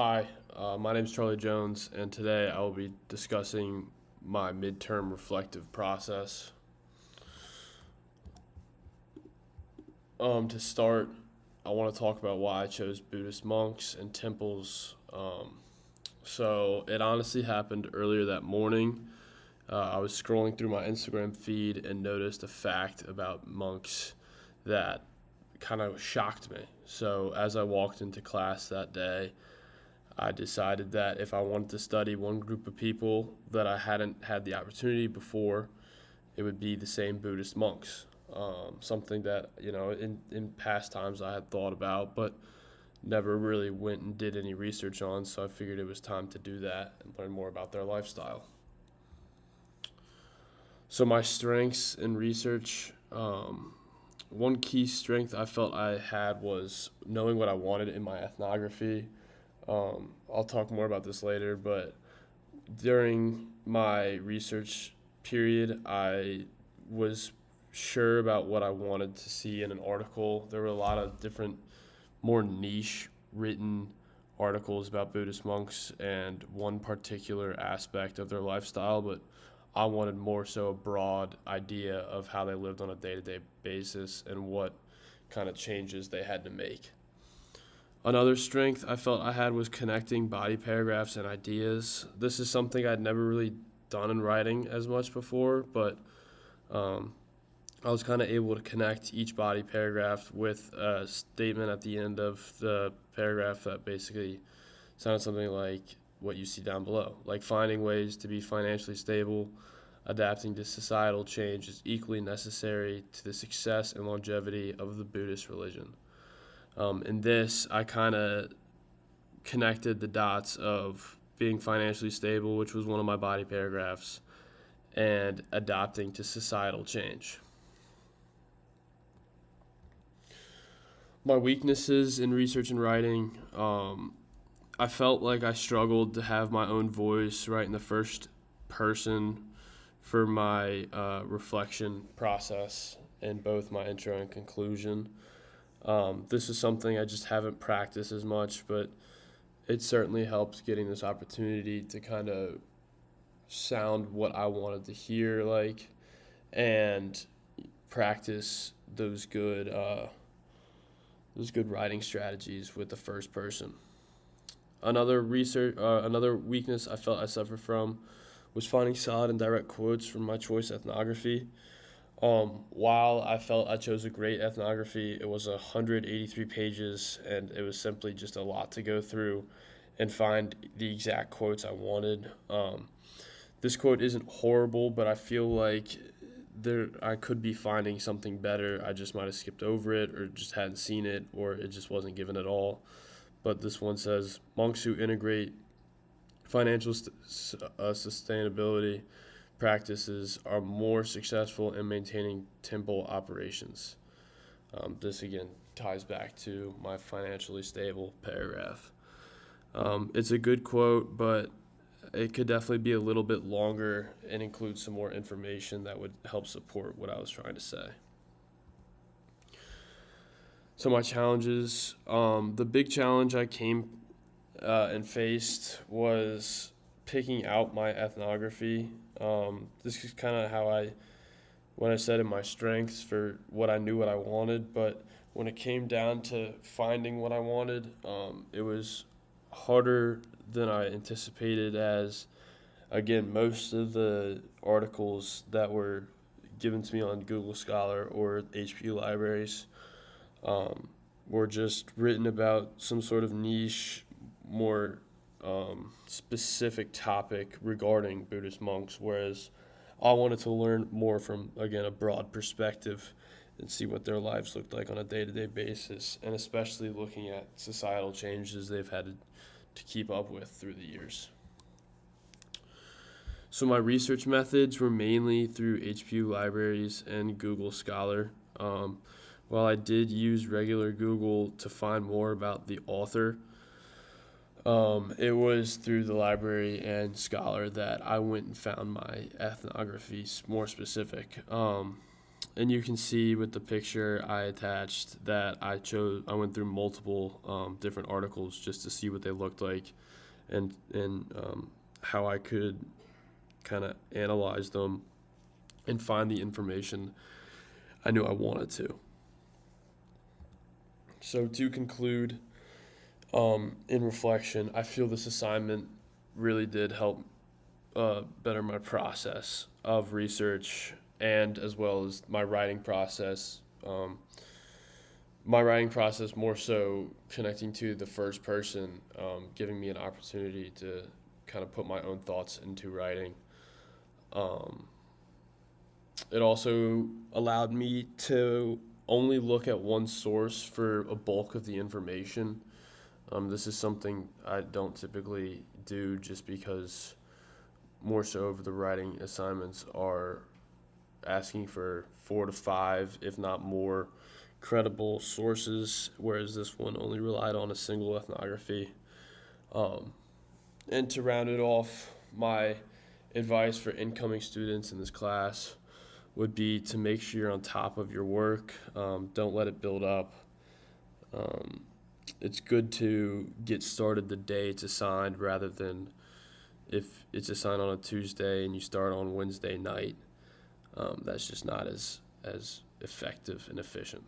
Hi, my name is Charlie Jones, and today I will be discussing my midterm reflective process. To start, I want to talk about why I chose Buddhist monks and temples. So, it honestly happened earlier that morning. I was scrolling through my Instagram feed and noticed a fact about monks that kind of shocked me. So, as I walked into class that day, I decided that if I wanted to study one group of people that I hadn't had the opportunity before, it would be the same Buddhist monks. Something that, in past times I had thought about, but never really went and did any research on, so I figured it was time to do that and learn more about their lifestyle. So, my strengths in research, one key strength I felt I had was knowing what I wanted in my ethnography. I'll talk more about this later, but during my research period, I was sure about what I wanted to see in an article. There were a lot of different, more niche written articles about Buddhist monks and one particular aspect of their lifestyle, but I wanted more so a broad idea of how they lived on a day to day basis and what kind of changes they had to make. Another strength I felt I had was connecting body paragraphs and ideas. This is something I'd never really done in writing as much before, but um, I was kind of able to connect each body paragraph with a statement at the end of the paragraph that basically sounded something like what you see down below. Like finding ways to be financially stable, adapting to societal change is equally necessary to the success and longevity of the Buddhist religion. In this, I kind of connected the dots of being financially stable, which was one of my body paragraphs, and adapting to societal change. My weaknesses in research and writing, I felt like I struggled to have my own voice right in the first person for my reflection process in both my intro and conclusion. This is something I just haven't practiced as much, but it certainly helps getting this opportunity to kind of sound what I wanted to hear like and practice those good writing strategies with the first person. Another weakness I felt I suffered from was finding solid and direct quotes from my choice ethnography. While I felt I chose a great ethnography, it was 183 pages, and it was simply just a lot to go through and find the exact quotes I wanted. This quote isn't horrible, but I feel like I could be finding something better. I just might have skipped over it, or just hadn't seen it, or it just wasn't given at all. But this one says monks who integrate financial sustainability practices are more successful in maintaining temple operations. This again ties back to my financially stable paragraph. It's a good quote, but it could definitely be a little bit longer and include some more information that would help support what I was trying to say. So my challenges, the big challenge I came and faced was picking out my ethnography. This is kind of how when I said in my strengths for what I knew what I wanted, but when it came down to finding what I wanted, it was harder than I anticipated. As again, most of the articles that were given to me on Google Scholar or HP Libraries were just written about some sort of niche, more specific topic regarding Buddhist monks, whereas I wanted to learn more from, again, a broad perspective and see what their lives looked like on a day to day basis, and especially looking at societal changes they've had to keep up with through the years. So, my research methods were mainly through HPU libraries and Google Scholar. While I did use regular Google to find more about the author, it was through the library and Scholar that I went and found my ethnography more specific. And you can see with the picture I attached that I went through multiple different articles just to see what they looked like, and how I could kind of analyze them and find the information I knew I wanted to. So to conclude, in reflection, I feel this assignment really did help better my process of research and as well as my writing process. My writing process more so connecting to the first person, giving me an opportunity to kind of put my own thoughts into writing. Um, it also allowed me to only look at one source for a bulk of the information. This is something I don't typically do just because more so of the writing assignments are asking for 4 to 5, if not more, credible sources, whereas this one only relied on a single ethnography. Um, and to round it off, my advice for incoming students in this class would be to make sure you're on top of your work. Don't let it build up. Um, it's good to get started the day it's assigned rather than if it's assigned on a Tuesday and you start on Wednesday night. That's just not as effective and efficient.